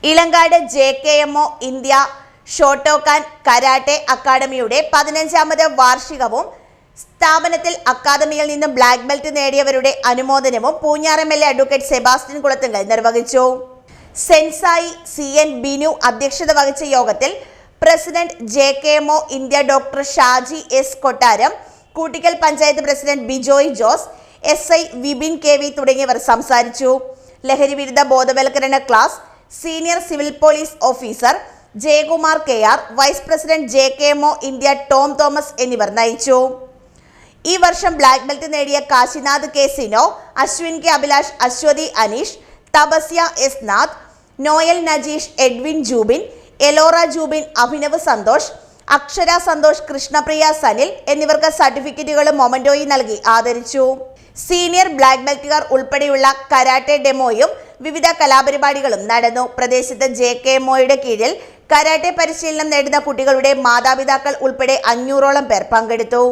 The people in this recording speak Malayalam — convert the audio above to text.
Ilankadu JKMO India Shotokan karate അക്കാദമിയുടെ 15ാമത് വാർഷികവും സ്ഥാപനത്തിൽ അക്കാദമിയിൽ നിന്ന് ബ്ലാക്ക് ബെൽറ്റ് നേടിയവരുടെ അനുമോദനവും Poonjar MLA advocate Sebastian Kulathunkal നിർവഹിച്ചു. സെൻസായി CN ബിനു അധ്യക്ഷത വഹിച്ച യോഗത്തിൽ president JKMO India doctor Shaji S Kottaram, Koottickal panchayat president Bijoy Jose, SI Vipin KV തുടങ്ങിയവർ സംസാരിച്ചു. ലഹരി വിരുദ്ധ ബോധവൽക്കരണ class senior civil police officer Jayakumar KR, vice president JKMO India Tom Thomas എന്നിവർ നയിച്ചു. ഈ വർഷം ബ്ലാക്ക് ബെൽറ്റ് നേടിയ Kasinath K Sino, Ashwin K Abhilash, Aswathy Aneesh, Thapasya S Nath, Noel Najeesh, Edwin Jubin, Ellora Jubin, Abhinav Santhosh, Akshara Santhosh, Krishnapriya Sanil എന്നിവർക്ക് സർട്ടിഫിക്കറ്റുകളും മൊമന്റോയും നൽകി ആദരിച്ചു. സീനിയർ ബ്ലാക്ക് ബെൽറ്റുകാർ ഉൾപ്പെടെയുള്ള കരാട്ടെ ഡെമോയും വിവിധ കലാപരിപാടികളും നടന്നു. പ്രദേശത്ത് JKMOയുടെ കീഴിൽ കരാട്ടെ പരിശീലനം നേടുന്ന കുട്ടികളുടെ മാതാപിതാക്കൾ ഉൾപ്പെടെ 500ഓളം പേർ പങ്കെടുത്തു.